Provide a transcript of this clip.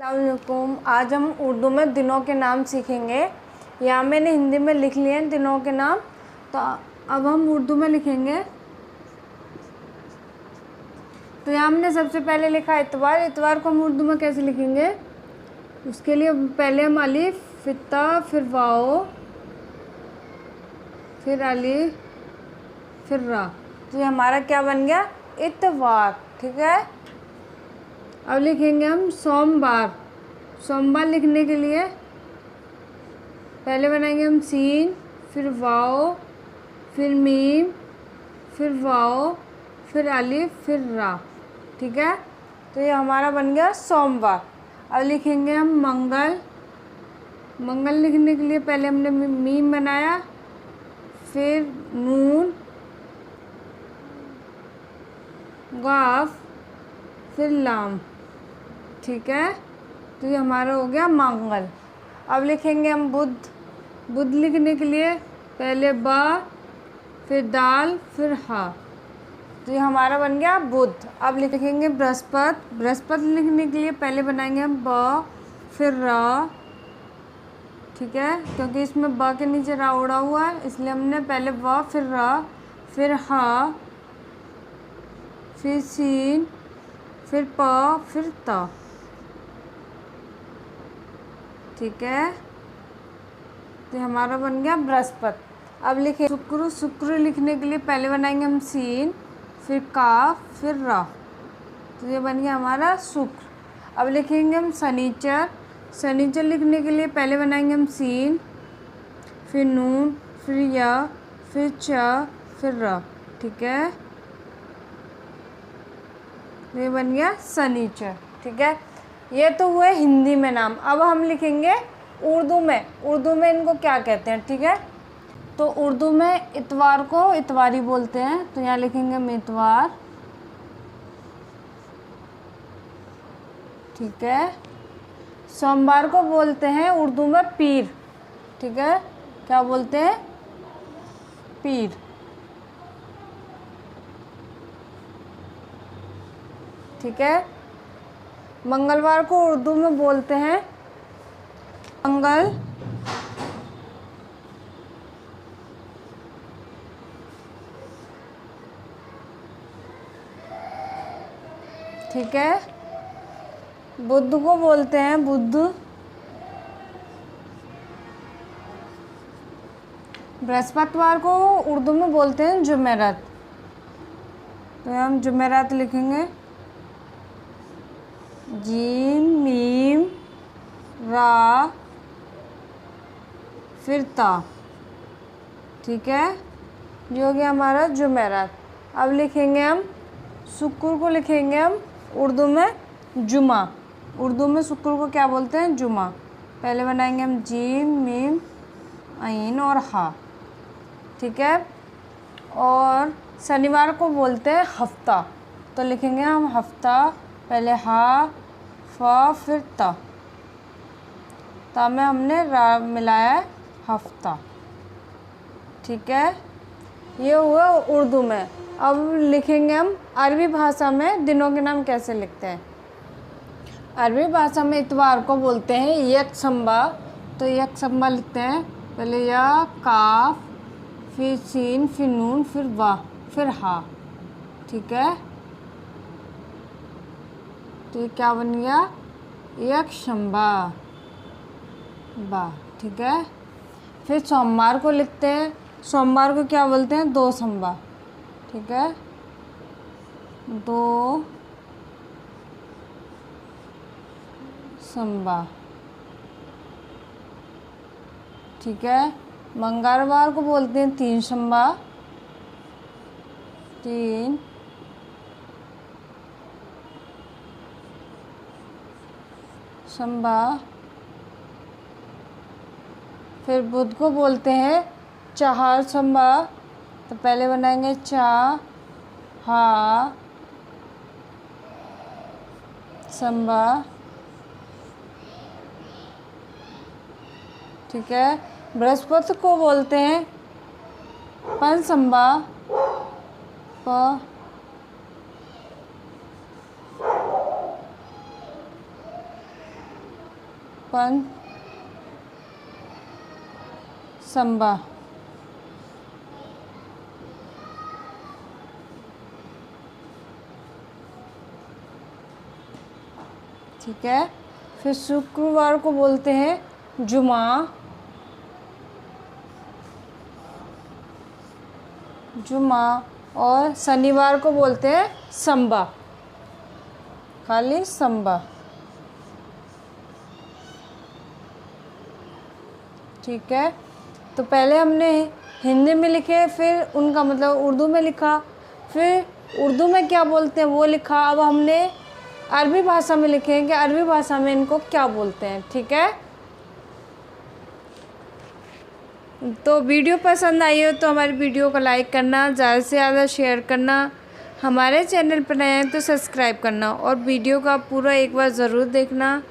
अस्सलामुअलैकुम। आज हम उर्दू में दिनों के नाम सीखेंगे। यहाँ मैंने हिंदी में लिख लिए हैं दिनों के नाम, तो अब हम उर्दू में लिखेंगे। तो यहाँ हमने सबसे पहले लिखा इतवार। इतवार को हम उर्दू में कैसे लिखेंगे, उसके लिए पहले हम अलिफ, फिर ता, फिर वाओ, फिर अलिफ, फिर रा। तो ये हमारा क्या बन गया, इतवार। ठीक है। अब लिखेंगे हम सोमवार। सोमवार लिखने के लिए पहले बनाएंगे हम सीन, फिर वाओ, फिर मीम, फिर वाओ, फिर अलिफ, फिर रा। ठीक है। तो ये हमारा बन गया सोमवार। अब लिखेंगे हम मंगल। मंगल लिखने के लिए पहले हमने मीम बनाया, फिर नून, गाफ, फिर लाम। ठीक है। तो ये हमारा हो गया मंगल। अब लिखेंगे हम बुध। बुध लिखने के लिए पहले बा, फिर दाल, फिर हा। तो ये हमारा बन गया बुध। अब लिखेंगे बृहस्पति। बृहस्पति लिखने के लिए पहले बनाएंगे हम ब, फिर रा। ठीक है, क्योंकि इसमें ब के नीचे रा उड़ा हुआ है, इसलिए हमने पहले ब, फिर रा, फिर हा, फिर सीन, फिर प, फिर ता। ठीक है। तो हमारा बन गया बृहस्पति। अब लिखे शुक्र। शुक्र लिखने के लिए पहले बनाएंगे हम सीन, फिर काफ, फिर रा। तो ये बन गया हमारा शुक्र। अब लिखेंगे हम शनिचर। शनिचर लिखने के लिए पहले बनाएंगे हम सीन, फिर नून, फिर या, फिर च, फिर रा। ठीक है। ये बन गया शनिचर। ठीक है। ये तो हुए हिंदी में नाम। अब हम लिखेंगे उर्दू में। उर्दू में इनको क्या कहते हैं। ठीक है। तो उर्दू में इतवार को इतवारी बोलते हैं, तो यहाँ लिखेंगे हम इतवार। ठीक है। सोमवार को बोलते हैं उर्दू में पीर। ठीक है। क्या बोलते हैं, पीर। ठीक है। मंगलवार को उर्दू में बोलते हैं मंगल। ठीक है। बुध को बोलते हैं बुध। बृहस्पतिवार को उर्दू में बोलते हैं जुमेरात। तो हम जुमेरात लिखेंगे जीम, मीम, रा, फिर ता। ठीक है। ये हो गया हमारा जुमेरात। अब लिखेंगे हम शुक्र को लिखेंगे हम उर्दू में जुमा। उर्दू में शुक्र को क्या बोलते हैं, जुमा। पहले बनाएंगे हम जीम, मीम, आइन और हा। ठीक है। और शनिवार को बोलते हैं हफ्ता। तो लिखेंगे हम हफ्ता, पहले हा, फा, फिर ता में हमने रा मिलाया है, हफ्ता। ठीक है। ये हुआ उर्दू में। अब लिखेंगे हम अरबी भाषा में दिनों के नाम कैसे लिखते हैं। अरबी भाषा में इतवार को बोलते हैं यकशंबा। तो यकशंबा लिखते हैं पहले या, काफ, फिर सीन, फिर नून, फिर वाह, फिर हा। ठीक है। तो ये क्या बन गया, यकशंबा बा। ठीक है। फिर सोमवार को लिखते हैं, सोमवार को क्या बोलते हैं, दो संबा। ठीक है। दो संबा। ठीक है। मंगलवार को बोलते हैं तीन संबा। तीन संबा। फिर बुध को बोलते हैं चार संबा। तो पहले बनाएंगे चा, हा, संबा। ठीक है। बृहस्पति को बोलते हैं पंसंबा। प, पन संबा। ठीक है। फिर शुक्रवार को बोलते हैं जुमा, जुमा। और शनिवार को बोलते हैं संबा, खाली संबा। ठीक है। तो पहले हमने हिंदी में लिखे, फिर उनका मतलब उर्दू में लिखा, फिर उर्दू में क्या बोलते हैं वो लिखा। अब हमने अरबी भाषा में लिखे हैं कि अरबी भाषा में इनको क्या बोलते हैं। ठीक है। तो वीडियो पसंद आई हो तो हमारी वीडियो को लाइक करना, ज़्यादा से ज़्यादा शेयर करना, हमारे चैनल पर नए हैं तो सब्सक्राइब करना और वीडियो का पूरा एक बार ज़रूर देखना।